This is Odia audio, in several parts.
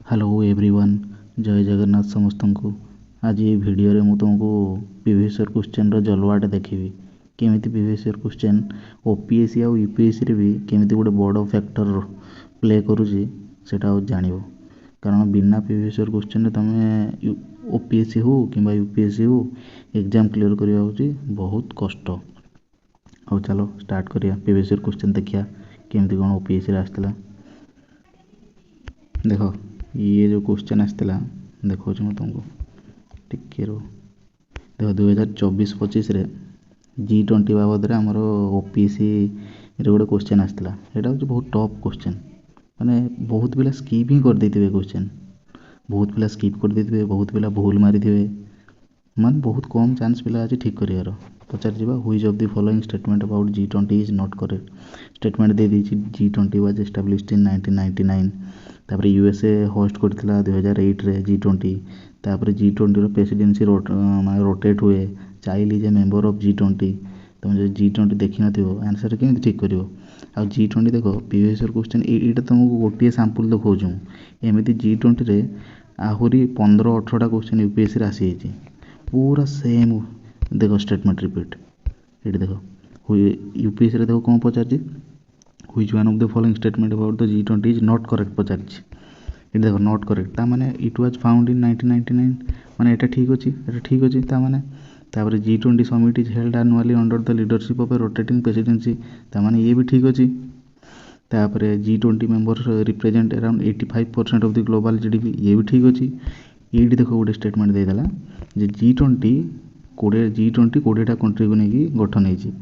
हेलो एवरीवन, जय जगन्नाथ समस्त को। आज ये वीडियो रे मु तुमको प्रीवियस ईयर क्वेश्चन रो जलवाटा देखिबी केमिति प्रीवियस ईयर क्वेश्चन ओपीएससी आ यूपीएससी रे भी केमिति गोटे बड़ फैक्टर प्ले करूची सेटा जानिबो। कारण बिना प्रीवियस ईयर क्वेश्चन रे तमे ओपीएससी हो कि यूपीएससी हो एग्जाम क्लियर करिया होची बहुत कष्ट। और चलो स्टार्ट करिया प्रीवियस ईयर क्वेश्चन देखिया केमिति कोन ओपीएससी रे आस्थिला। देखो ये जो क्वेश्चन आसला देखो मैं तुमको टिके रो देखो 2024-25 रे G20 बाबद आमर ओपीएससी रे गोटे क्वेश्चन आसला। यहाँ हूँ बहुत टफ क्वेश्चन, माने बहुत पिला स्किप ही कर देते क्वेश्चन, बहुत पिला स्किप कर देते, बहुत पिला भूल मारी थे, मान बहुत कम चांस पिला आज ठीक करार। पचार जावा which of the following statement about G20 is not correct. Statement दे दी G20 वाज एस्टाब्लिश्ड इन 1999। तापरे यूएसए होस्ट करथिला 2008 रे G20। तापरे G20 रो प्रेसिडेंसी रोटेट हुए। Child is a member of G20। तुम जो G20 देखी नथिबो आंसर केमि ठीक करिवो। आ G20 देखो प्रीवियस ईयर क्वेश्चन एटा तुमको गोटे सैंपल देखौछु। एमिति G20 रे आहुरी 15-18टा क्वेश्चन यूपीएससी रे आसी जाइछि पूरा सेम। देखो स्टेटमेंट रिपीट ये देखो यूपीएससी रे देखो कौन पचार which one of the following statement about the G20 is not correct पचार। ये देखो नॉट करेक्ट ता माने इट वाज फाउंड इन 1999 माने एटा ठीक अछि, एटा ठीक अछि ता माने। तापरे G20 summit is held annually under the leadership of A rotating presidency ता माने ये भी ठीक अछि। तापरे G20 members represent around 85% of the global GDP ये भी ठीक अछि। ये देखो गोटे स्टेटमेंट दे देला जे G20 20टा कंट्री को लेकिन गठन होती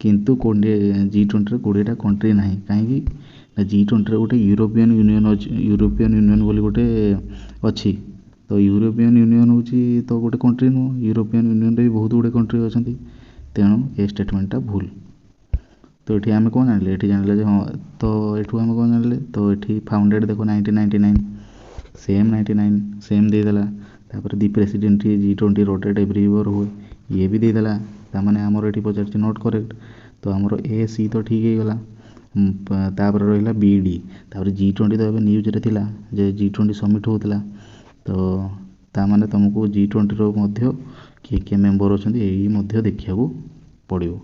किंतु G20 रे 20टा कंट्री ना कहीं G20 रे गोटे यूरोपियन यूनियन बोली गोटे अच्छी। तो यूरोपियन यूनियन हूँ तो गोटे कंट्री नुह, यूरोपियन यूनियन रे भी बहुत गुड़े कंट्री अच्छा। तेणु ये स्टेटमेंटटा भूल। तो ये आम कौन जान ये जान हाँ तो यू आम कौन जान तो ये फाउंडेड देखो 1999 सेम 99 सेम देदेला। तापर दी president G20 rotate every year हुए ये भी देदेला तामाने आमर ये पचार नॉट करेक्ट। तो आमर ए सी तो ठीक है गला। तापर रहा बी डी तापर G20 तो न्यूज रे थिला जे G20 समिट होता। तो तामाने तुमको G20 रो मध्य किए किए मेंबर अच्छा यही देखा पड़ो।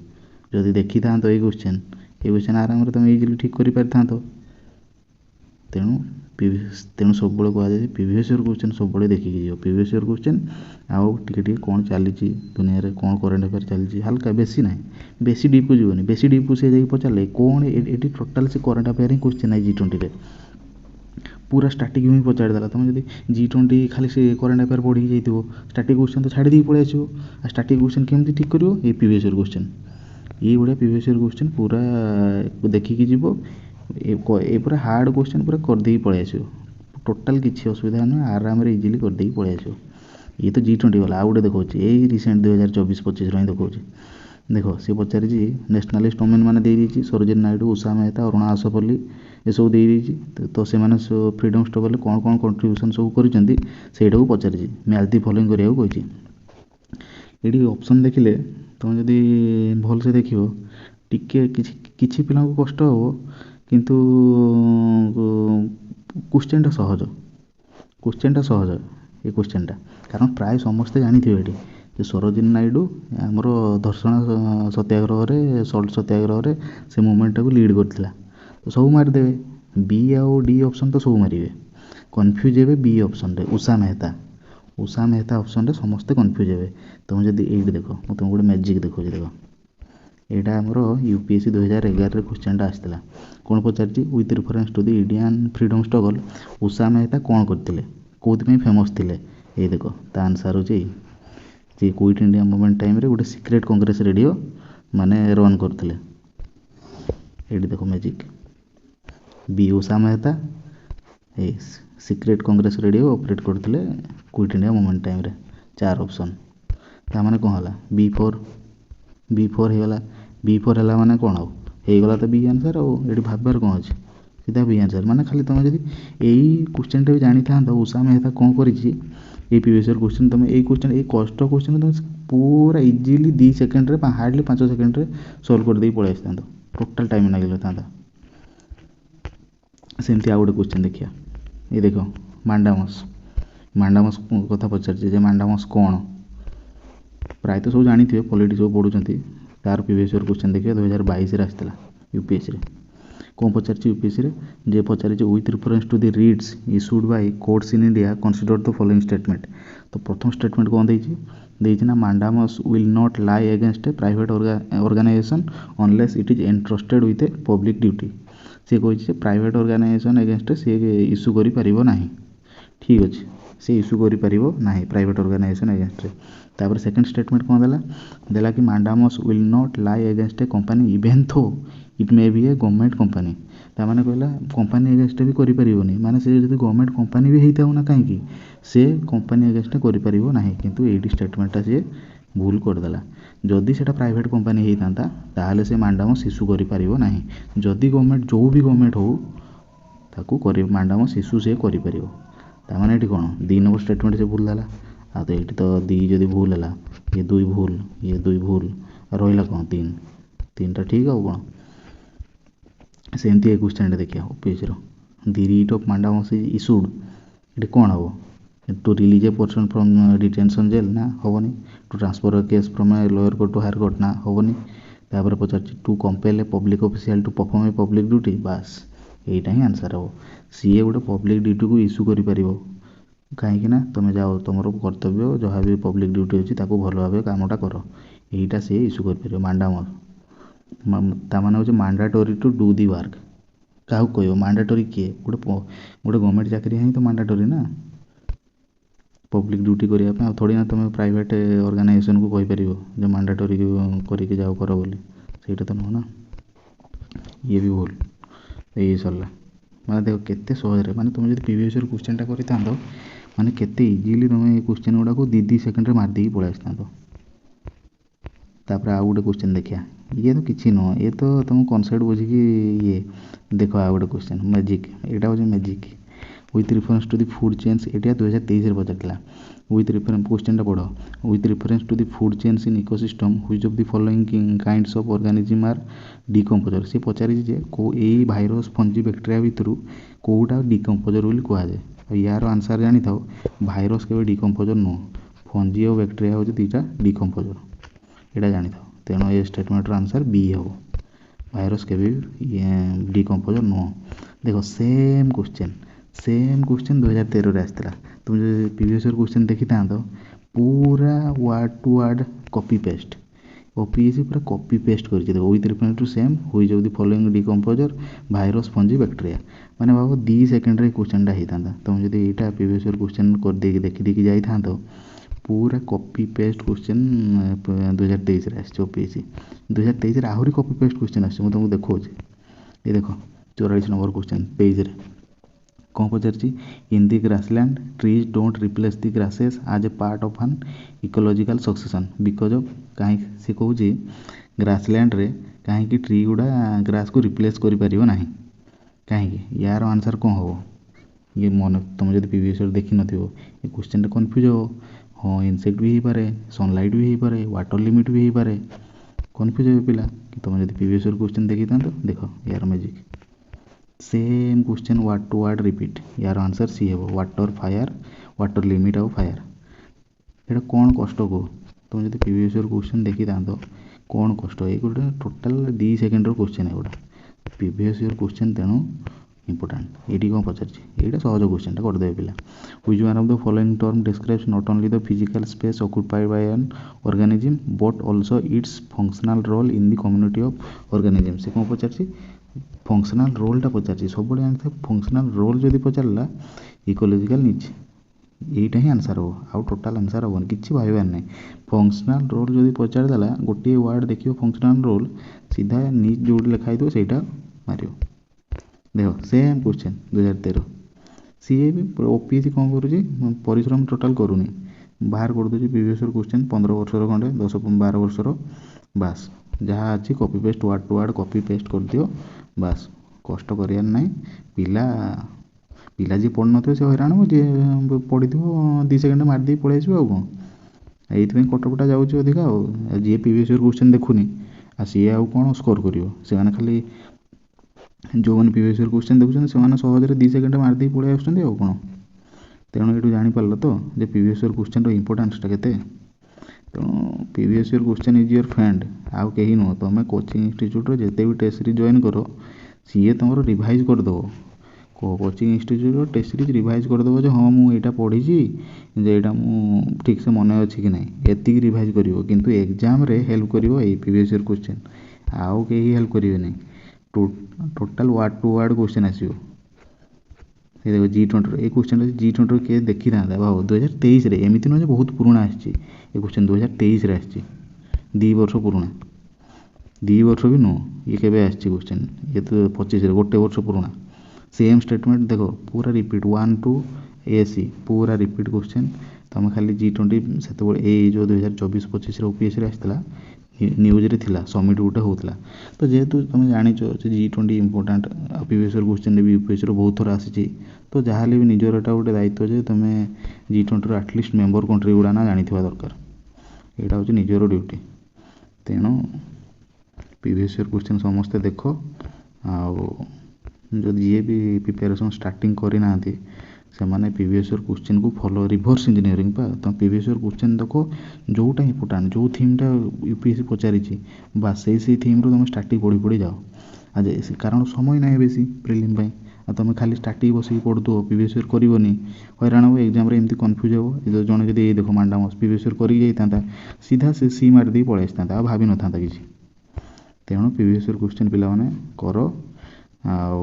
जदि देखी था ये क्वेश्चन आराम तुम इजिली ठीक कर पारि था। तेणु सब कहुए प्रीवियस ईयर क्वेश्चन सब देखिए जाओ। प्रीवियस ईयर क्वेश्चन आउ टे कौन चली दुनिया रे कौन करेन्ट अफेयर चलती हल्का बेसी ना बेसी डीप को जीवन बेसी डीप को सी पचारे कौन ये टोटाल से करेन्ट अफेयर ही क्वेश्चन है G20 रे पूरा स्टार्टिंग ही पचारदेला। तुम जब G20 खाली से करेन्ट अफेयर पढ़ी जाइए स्टार्टिंग क्वेश्चन तो छाड़ी दी पड़े आसो। स्टार्टिंग क्वेश्चन केमती ठीक करो ये प्रीवियस ईयर क्वेश्चन ये भाया प्रीवियस ईयर क्वेश्चन पूरा देखिकी जीव ये पूरा हार्ड क्वेश्चन पूरा करदे पड़े आसो। टोटाल किसी असुविधा नुह आराम इजिली करदे पड़े आसो। ये तो G20 वाला आउ गए देखा यही रिसेंट 2024-25 रही देखा देखो सी पचार नेशनलिस्ट वोमेन मैंने दे सरोजिनी नायडू उषा मेहता अरुणा आसफल्ली ये सब दे तो से फ्रीडम स्ट्रगल कौन कौन कंट्रीब्यूशन सब कर पचार मैच दी फॉलोइंग करने ये ऑप्शन देखिले तुम जदि भल से देख टिके किसी पिला कष्ट हो किंतु क्वेश्चनटा सहज ये क्वेश्चनटा कारण प्राय समस्ते जानी थे ये सरोजिनी नायडू आमर धर्षण सत्याग्रह सल्ट सत्याग्रह से मुवमेंटा को लीड करथिला। तो सब मारिदेवे बी आउ डी ऑप्शन तो सब मारे कन्फ्यूज हे बी ऑप्शन रे उषा मेहता ऑप्शन रे समस्ते कन्फ्यूज हे। तुम जब ये देख मैं तुमको गोटे मैजिक देखो देख यहाँ आमर यूपीएससी 2011 रे क्वेश्चनटा आसला कौन पचार with reference to the Indian freedom struggle Usha Mehta कौन करते कौन फेमस थे ये देख ता आंसर हो क्विट इंडिया मूवमेंट टाइम रे गोटे सिक्रेट कांग्रेस रेडियो माने रन करते। ये देखो मैजिक बी उषा मेहता ए सिक्रेट कांग्रेस रेडियो ऑपरेट करते क्विट इंडिया मूवमेंट टाइम रे 4 ऑप्शन ताने कौन है बी4 होगा बी4 है माने कौन होगा तो बी आंसर आठ भाबार कौन अच्छे सीधा बी आंसर माने खाली तुम जब यही क्वेश्चन भी जानी था उषा मेहता कौन कर प्रीवियस ईयर क्वेश्चन तुम ये क्वेश्चन ये कष्ट क्वेश्चन तुम पूरा easily 2 second hardly 5 second solve कर दे पड़े आसता टोटाल टाइम लगे था। सेमती आउ गोटे क्वेश्चन देखिए ये देख ମାଣ୍ଡାମସ୍ କଥା ପଚାରିଛି ଯେ ମାଣ୍ଡାମସ୍ କ'ଣ? ପ୍ରାୟତଃ ସବୁ ଜାଣିଥିବେ, ପଲିଟିକ୍ସ ସବୁ ପଢ଼ୁଛନ୍ତି। ତାର ପ୍ରିଭିୟସ୍ ଇୟର୍ କ୍ୱେଶ୍ଚନ୍ ଦେଖିବେ 2022ରେ ଆସିଥିଲା ୟୁପିଏସ୍ସିରେ। କ'ଣ ପଚାରିଛି ୟୁପିଏସ୍ସିରେ? ଯେ ପଚାରିଛି with reference to the writs issued by courts in India consider the following statement. ତ ପ୍ରଥମ ଷ୍ଟେଟମେଣ୍ଟ କ'ଣ ଦେଇଛି ନା mandamus will not lie against a private organisation unless it is entrusted with a public duty. ସେ କହିଛି ଯେ ପ୍ରାଇଭେଟ୍ ଅର୍ଗାନାଇଜେସନ୍ ଏଗେନ୍ଷ୍ଟରେ ସେ ଇସ୍ୟୁ କରିପାରିବ ନାହିଁ। ଠିକ୍ ଅଛି, ସେ ଇସ୍ୟୁ କରିପାରିବ ନାହିଁ ପ୍ରାଇଭେଟ୍ ଅର୍ଗାନାଇଜେସନ୍ ଏଗେନ୍ଷ୍ଟରେ। ତାପରେ ସେକେଣ୍ଡ ଷ୍ଟେଟମେଣ୍ଟ କ'ଣ ଦେଲା କି mandamus will not lie against a company even though it may be a government company. ତାମାନେ କହିଲା କମ୍ପାନୀ ଏଗେନ୍ଷ୍ଟରେ ବି କରିପାରିବନି, ମାନେ ସେ ଯଦି ଗଭର୍ଣ୍ଣମେଣ୍ଟ କମ୍ପାନୀ ବି ହେଇଥାଉ ନା କାହିଁକି ସେ କମ୍ପାନୀ ଏଗେନ୍ଷ୍ଟରେ କରିପାରିବ ନାହିଁ। କିନ୍ତୁ ଏଇଠି ଷ୍ଟେଟମେଣ୍ଟଟା ସିଏ ଭୁଲ କରିଦେଲା। ଯଦି ସେଇଟା ପ୍ରାଇଭେଟ୍ କମ୍ପାନୀ ହେଇଥାନ୍ତା ତାହେଲେ ସେ ମାଣ୍ଡାମସ୍ ଇସ୍ୟୁ କରିପାରିବ ନାହିଁ। ଯଦି ଗଭର୍ଣ୍ଣମେଣ୍ଟ ଯେଉଁ ବି ଗଭର୍ଣ୍ଣମେଣ୍ଟ ହଉ ତାକୁ ମାଣ୍ଡାମସ୍ ଇସ୍ୟୁ ସେ କରିପାରିବ। ତାମାନେ ଏଠି କ'ଣ 2 ନମ୍ବର ଷ୍ଟେଟମେଣ୍ଟ ସେ ଭୁଲ ଦେଲା। ଆଉ ତ ଏଇଠି ତ 2 ଯଦି ଭୁଲ ହେଲା, ଇଏ 2 ଭୁଲ, ଇଏ 2 ଭୁଲ, ରହିଲା କ'ଣ 3ଟା ଠିକ୍। ଆଉ କ'ଣ ସେମିତି ଏ କ୍ୱେଶ୍ଚନଟା ଦେଖିବା ୟୁପିଏସ୍ସିର। The writ of mandamus is issued, ଏଠି କ'ଣ ହେବ? To release a person from detention jail, ନା ହେବନି। To transfer a case from a lower court to higher court, ନା ହେବନି। ତାପରେ ପଚାରିଛି to compel a public official to perform a public duty. ବାସ୍ ଏଇଟା ହିଁ ଆନ୍ସର୍ ହେବ। ସିଏ ଗୋଟେ ପବ୍ଲିକ୍ ଡ୍ୟୁଟିକୁ ଇସ୍ୟୁ କରିପାରିବ, କାହିଁକି ନା ତୁମେ ଯାଅ ତୁମର କର୍ତ୍ତବ୍ୟ ଯାହା ବି ପବ୍ଲିକ୍ ଡ୍ୟୁଟି ଅଛି ତାକୁ ଭଲ ଭାବେ କାମଟା କର। ଏଇଟା ସିଏ ଇସ୍ୟୁ କରିପାରିବ ମାଣ୍ଡାମସ୍। ତାମାନେ ହେଉଛି mandatory to do the work. କାହାକୁ କହିବ ମାଣ୍ଡାଟୋରି? କିଏ? ଗୋଟେ ଗଭର୍ଣ୍ଣମେଣ୍ଟ ଚାକିରି ହିଁ ତ ମାଣ୍ଡାଟୋରି ନା, ପବ୍ଲିକ୍ ଡ୍ୟୁଟି କରିବା ପାଇଁ। ଆଉ ଥୋଡ଼ି ନା ତୁମେ ପ୍ରାଇଭେଟ୍ ଅର୍ଗାନାଇଜେସନ୍କୁ କହିପାରିବ ଯେ ମାଣ୍ଡାଟୋରି କରିକି ଯାଅ କର ବୋଲି, ସେଇଟା ତ ନୁହଁ ନା। ଇଏ ବି ଭୁଲ। ଏଇ ସରିଲା। ମାନେ ଦେଖ କେତେ ସହଜରେ, ମାନେ ତୁମେ ଯଦି ପ୍ରିଭିୟସ୍ ଇୟର୍ କ୍ୱେଶ୍ଚନ୍ଟା କରିଥାନ୍ତ ମାନେ କେତେ ଇଜିଲି ତୁମେ ଏ କ୍ୱେଶ୍ଚନ୍ ଗୁଡ଼ାକୁ 2 ସେକେଣ୍ଡରେ ମାରିଦେଇକି ପଳେଇ ଆସିଥାନ୍ତ। ତାପରେ ଆଉ ଗୋଟେ କ୍ୱେଶ୍ଚନ୍ ଦେଖିବା। ଇଏ ତ କିଛି ନୁହଁ, ଇଏ ତ ତୁମ କନସେପ୍ଟ ବୁଝିକି ଇଏ ଦେଖ। ଆଉ ଗୋଟେ କ୍ୱେଶ୍ଚନ୍ ମ୍ୟାଜିକ୍, ଏଇଟା ହେଉଛି magic. With reference to the food chains, ଏଇଟା 2023ରେ ପଚାରିଥିଲା। ୱିଥ୍ ରିଫରେନ୍ସ କ୍ୱେଶ୍ଚନ୍ଟା ପଢ଼। With reference to the food chains in ecosystem which of the following kinds of organism are decomposer. ସେ ପଚାରିଛି ଯେ ଏଇ ଭାଇରସ୍ ଫଞ୍ଜି ବ୍ୟାକ୍ଟେରିଆ ଭିତରୁ କେଉଁଟା ଡିକମ୍ପୋଜର୍ ବୋଲି କୁହାଯାଏ। ଆଉ ୟାର ଆନ୍ସର୍ ଜାଣିଥାଉ, ଭାଇରସ୍ କେବେ ଡିକମ୍ପୋଜର୍ ନୁହଁ, ଫଞ୍ଜି ଆଉ ବ୍ୟାକ୍ଟେରିଆ ହେଉଛି 2ଟା ଡିକମ୍ପୋଜର୍। ଏଇଟା ଜାଣିଥାଉ। ତେଣୁ ଏ ଷ୍ଟେଟମେଣ୍ଟର ଆନ୍ସର୍ ବି ହେବ। ଭାଇରସ୍ କେବେ ବି ଡିକମ୍ପୋଜର୍ ନୁହଁ। ଦେଖ ସେମ୍ କ୍ୱେଶ୍ଚନ୍ 2013ରେ ଆସିଥିଲା। ତୁମେ ଯଦି ପ୍ରିଭିୟସ୍ ଇୟର୍ କ୍ୱେଶ୍ଚନ୍ ଦେଖିଥାନ୍ତ ପୁରା word to word copy paste. OPSC ପୁରା କପି ପେଷ୍ଟ କରିଛି। ଦେଖ with reference to same which of the following decomposer virus fungi bacteria. ମାନେ ଭାବ 2 ସେକେଣ୍ଡରେ ଏ କ୍ୱେଶ୍ଚନ୍ଟା ହେଇଥାନ୍ତା। ତୁମେ ଯଦି ଏଇଟା ପ୍ରିଭିୟସ୍ ଇୟର୍ କ୍ୱେଶ୍ଚନ୍ କରିଦେଇକି ଦେଖିଦେଇକି ଯାଇଥାନ୍ତ, ପୁରା କପି ପେଷ୍ଟ କ୍ୱେଶ୍ଚନ୍ 2023ରେ ଆସିଛି ଓପିଏସ୍ସି। 2023ରେ ଆହୁରି କପି ପେଷ୍ଟ କ୍ୱେଶ୍ଚନ୍ ଆସିଛି, ମୁଁ ତୁମକୁ ଦେଖାଉଛି। ଏ ଦେଖ 44 ନମ୍ବର କ୍ୱେଶ୍ଚନ୍ ପେଜ୍ରେ କ'ଣ ପଚାରିଛି? In the grassland trees don't replace the grasses as a part of an ecological succession because of. କାହିଁକି ସେ କହୁଛି ଗ୍ରାସଲ୍ୟାଣ୍ଡରେ କାହିଁକି ଟ୍ରି ଗୁଡ଼ା ଗ୍ରାସ୍କୁ ରିପ୍ଲେସ୍ କରିପାରିବ ନାହିଁ, କାହିଁକି? ୟାର ଆନ୍ସର୍ କ'ଣ ହେବ? ଇଏ ତୁମେ ଯଦି ପ୍ରିଭିୟସ୍ ଇୟର୍ ଦେଖିନଥିବ ଏ କ୍ୱେଶ୍ଚନ୍ଟା କନଫ୍ୟୁଜ୍ ହେବ। ହଁ ଇନସେକ୍ଟ ବି ହେଇପାରେ, ସନଲାଇଟ୍ ବି ହେଇପାରେ, ୱାଟର ଲିମିଟ୍ ବି ହେଇପାରେ, କନଫ୍ୟୁଜ୍ ହେବେ ପିଲା। ତୁମେ ଯଦି ପ୍ରିଭିୟସ୍ ଇୟର୍ କ୍ୱେଶ୍ଚନ୍ ଦେଖିଥାନ୍ତ, ଦେଖ ୟାର magic same question word to word repeat. ୟାର ଆନ୍ସର୍ ସି ହେବ, ୱାଟର ଫାୟାର, ୱାଟର ଲିମିଟ୍ ଆଉ ଫାୟାର। ଏଇଟା କ'ଣ କଷ୍ଟ କୁହ? ତୁମେ ଯଦି ପ୍ରିଭିୟସ୍ ଇୟର୍ କ୍ୱେଶ୍ଚନ୍ ଦେଖିଥାନ୍ତ କ'ଣ କଷ୍ଟ? ଏଇ ଗୋଟେ ଟୋଟାଲ୍ 2 ସେକେଣ୍ଡର କ୍ୱେଶ୍ଚନ୍ ଏଗୁଡ଼ା ପ୍ରିଭିୟସ୍ ଇୟର୍ କ୍ୱେଶ୍ଚନ୍, ତେଣୁ ଇମ୍ପୋର୍ଟାଣ୍ଟ। ଏଇଠି କ'ଣ ପଚାରିଛି? ଏଇଟା ସହଜ କ୍ୱେଶ୍ଚନ୍ଟା କରିଦେବେ ପିଲା। Which one of the following term describes not only the physical space occupied by an organism but also its functional role in the community of organism. ସେ କ'ଣ ପଚାରିଛି? ଫଙ୍କସନାଲ୍ ରୋଲ୍ଟା ପଚାରିଛି। ସବୁବେଳେ ଜାଣିଥାଏ ଫଙ୍କସନାଲ୍ ରୋଲ୍ ଯଦି ପଚାରିଲା ଇକୋଲୋଜିକାଲ୍ ନିଚ୍, ଏଇଟା ହିଁ ଆନ୍ସର୍ ହେବ। ଆଉ ଟୋଟାଲ୍ ଆନ୍ସର୍ ହେବନି, କିଛି ଭାବିବାର ନାହିଁ। ଫଙ୍କସନାଲ୍ ରୋଲ୍ ଯଦି ପଚାରିଦେଲା, ଗୋଟିଏ ୱାର୍ଡ଼ ଦେଖିବ ଫଙ୍କସନାଲ୍ ରୋଲ୍, ସିଧା ନିଚ୍ ଯେଉଁଠି ଲେଖା ହେଇଥିବ ସେଇଟା ମାରିବ। ଦେଖ ସେମ୍ କ୍ୱେଶ୍ଚନ୍ 2013। ସିଏ ବି ଓପିଏସ୍ସି କ'ଣ କରୁଛି? ପରିଶ୍ରମ ଟୋଟାଲ୍ କରୁନି, ବାହାର କରିଦେଉଛି ପ୍ରିଭିୟସ୍ ଇୟର୍ କ୍ୱେଶ୍ଚନ୍ 15 ବର୍ଷର ଖଣ୍ଡେ, 10-12 ବର୍ଷର। ବାସ୍ ଯାହା ଅଛି copy paste, word to word copy paste କରିଦିଅ। ବାସ୍ କଷ୍ଟ କରିବାର ନାହିଁ। ପିଲା ଯିଏ ପଢ଼ିନଥିବ ସେ ହଇରାଣ ହେବ, ଯିଏ ପଢ଼ିଥିବ 2 ସେକେଣ୍ଡ ମାରିଦେଇକି ପଳେଇ ଆସିବ। ଆଉ କ'ଣ? ଏଇଥିପାଇଁ କଟକଟା ଯାଉଛି ଅଧିକା। ଆଉ ଯିଏ ପ୍ରିଭିୟସ୍ ଇୟର୍ କ୍ୱେଶ୍ଚନ୍ ଦେଖୁନି ଆଉ ସିଏ ଆଉ କ'ଣ ସ୍କୋର୍ କରିବ? ସେମାନେ ଖାଲି ଯେଉଁମାନେ ପ୍ରିଭିୟସ୍ ଇୟର୍ କ୍ୱେଶ୍ଚନ୍ ଦେଖୁଛନ୍ତି ସେମାନେ ସହଜରେ 2 ସେକେଣ୍ଡ ମାରିଦେଇକି ପଳେଇ ଆସୁଛନ୍ତି। ଆଉ କ'ଣ? ତେଣୁ ଏଇଠୁ ଜାଣିପାରିଲ ତ ଯେ ପ୍ରିଭିୟସ୍ ଇୟର୍ କ୍ୱେଶ୍ଚନ୍ର ଇମ୍ପୋର୍ଟାନ୍ସଟା କେତେ। ତେଣୁ previous year question is your friend, ଆଉ କେହି ନୁହଁ। ତୁମେ କୋଚିଂ ଇନଷ୍ଟିଚ୍ୟୁଟ୍ରେ ଯେତେ ବି ଟେଷ୍ଟ ସିରିଜ୍ ଜଏନ୍ କର, ସିଏ ତୁମର ରିଭାଇଜ୍ କରିଦେବ। କୋଚିଂ ଇନଷ୍ଟିଚ୍ୟୁଟ୍ର ଟେଷ୍ଟ ସିରିଜ୍ ରିଭାଇଜ୍ କରିଦେବ ଯେ ହଁ ମୁଁ ଏଇଟା ପଢ଼ିଛି, ଯେ ଏଇଟା ମୁଁ ଠିକ୍ସେ ମନେ ଅଛି କି ନାହିଁ, ଏତିକି ରିଭାଇଜ୍ କରିବ। କିନ୍ତୁ ଏକ୍ଜାମ୍ରେ ହେଲ୍ପ କରିବ ଏଇ ପ୍ରିଭିୟସ୍ ଇୟର୍ କ୍ୱେଶ୍ଚନ୍, ଆଉ କେହି ହେଲ୍ପ କରିବେନି। Total word to word question ଆସିବ। এই দেখো G20 এই কোশ্চেনটা G20 କିଏ ଦେଖିଥାନ୍ତା ଭାବ 2023ରେ, ଏମିତି ନୁହେଁ ଯେ ବହୁତ ପୁରୁଣା ଆସିଛି। ଏ କୋଶ୍ଚେନ୍ 2023ରେ ଆସିଛି, 2 ବର୍ଷ ପୁରୁଣା। 2 ବର୍ଷ ବି ନୁହଁ, ଇଏ କେବେ ଆସିଛି କୋଶ୍ଚେନ୍, ଇଏ ତ 25ରେ, 1 ବର୍ଷ ପୁରୁଣା। ସେମ୍ ଷ୍ଟେଟମେଣ୍ଟ ଦେଖ ପୁରା ରିପିଟ୍ 1 to AC ପୁରା ରିପିଟ୍ କୋଶ୍ଚେନ୍। ତୁମେ ଖାଲି G20 ସେତେବେଳେ ଏଇ ଯେଉଁ 2024-25ରେ OPSCରେ ଆସିଥିଲା, ନ୍ୟୁଜ୍ରେ ଥିଲା, ସମିଟ୍ ଗୋଟେ ହେଉଥିଲା। ତ ଯେହେତୁ ତୁମେ ଜାଣିଛ ଯେ G20 ଇମ୍ପୋର୍ଟାଣ୍ଟ, ଆଉ ପ୍ରିଭିୟସ୍ ଇୟର୍ କ୍ୱେଶ୍ଚନ୍ରେ ବି UPSCରେ ବହୁତ ଥର ଆସିଛି, ତ ଯାହାହେଲେ ବି ନିଜର ଏଇଟା ଗୋଟେ ଦାୟିତ୍ୱ ଯେ ତୁମେ G20ର ଆଟଲିଷ୍ଟ ମେମ୍ବର କଣ୍ଟ୍ରି ଗୁଡ଼ା ନା ଜାଣିଥିବା ଦରକାର। ଏଇଟା ହେଉଛି ନିଜର ଡ୍ୟୁଟି। ତେଣୁ ପ୍ରିଭିୟସ୍ ଇୟର୍ କ୍ୱେଶ୍ଚନ୍ ସମସ୍ତେ ଦେଖ। ଆଉ ଯଦି ଯିଏ ବି ପ୍ରିପାରେସନ୍ ଷ୍ଟାର୍ଟିଂ କରିନାହାନ୍ତି, ସେମାନେ ପ୍ରିଭିୟସ୍ ଇୟର୍ କ୍ୱେଶ୍ଚନ୍କୁ ଫଲୋ, ରିଭର୍ସ ଇଞ୍ଜିନିୟରିଂ ପା, ତୁମେ ପ୍ରିଭିୟସ୍ ଇୟର୍ କ୍ୱେଶ୍ଚନ୍ ଦେଖ, ଯେଉଁଟା ଇମ୍ପୋର୍ଟାଣ୍ଟ, ଯେଉଁ ଥିମ୍ଟା UPSC ପଚାରିଛି, ବାସ୍ ସେଇ ଥିମ୍ରୁ ତୁମେ ଷ୍ଟାର୍ଟିଂ ପଢ଼ି ଯାଅ। କାରଣ ସମୟ ନାହିଁ ବେଶୀ ପ୍ରିଲିମ୍ ପାଇଁ। ଆଉ ତୁମେ ଖାଲି ଷ୍ଟାର୍ଟିଂ ବସିକି ପଢ଼ୁଥିବ, ପ୍ରିଭିୟସ୍ ଇୟର୍ କରିବନି, ହଇରାଣ ହେବ। ଏକ୍ଜାମ୍ରେ ଏମିତି କନଫ୍ୟୁଜ୍ ହେବ। ଜଣେ ଯଦି ଏଇ ଦେଖ ମାଣ୍ଡାମସ୍ ପ୍ରିଭିୟସ୍ ଇୟର୍ କରିକି ଯାଇଥାନ୍ତା, ସିଧା ସେ ସି ମାରି ଦେଇକି ପଳେଇ ଆସିଥାନ୍ତା, ଆଉ ଭାବିନଥାନ୍ତା କିଛି। ତେଣୁ ପ୍ରିଭିୟସ୍ ଇୟର୍ କ୍ୱେଶ୍ଚନ୍ ପିଲାମାନେ କର। ଆଉ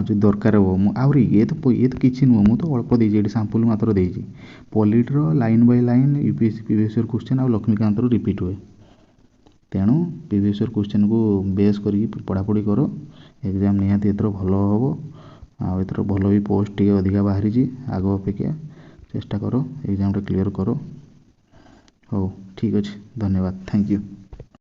ଯଦି ଦରକାର ହେବ, ମୁଁ ଆହୁରି ଇଏ ତ କିଛି ନୁହଁ, ମୁଁ ତ ଅଳ୍ପ ଦେଇଛି, ଏଠି ସାମ୍ପୁଲ୍ ମାତ୍ର ଦେଇଛି। ପଲିଟିର line by line UPSC previous year question ଆଉ ଲକ୍ଷ୍ମୀକାନ୍ତର ରିପିଟ୍ ହୁଏ। ତେଣୁ ପ୍ରିଭିୟସ୍ ଇୟର୍ କ୍ୱେଶ୍ଚନ୍କୁ ବେସ୍ କରିକି ପଢ଼ାପଢ଼ି କର। ଏକ୍ଜାମ୍ ନିହାତି ଏଥର ଭଲ ହେବ। ଆଉ ଏଥର ଭଲ ବି ପୋଷ୍ଟ ଟିକେ ଅଧିକା ବାହାରିଛି ଆଗ ଅପେକ୍ଷା। ଚେଷ୍ଟା କର ଏକ୍ଜାମ୍ଟା କ୍ଲିୟର୍ କର। ହଉ ଠିକ୍ ଅଛି, ଧନ୍ୟବାଦ, ଥ୍ୟାଙ୍କ ୟୁ।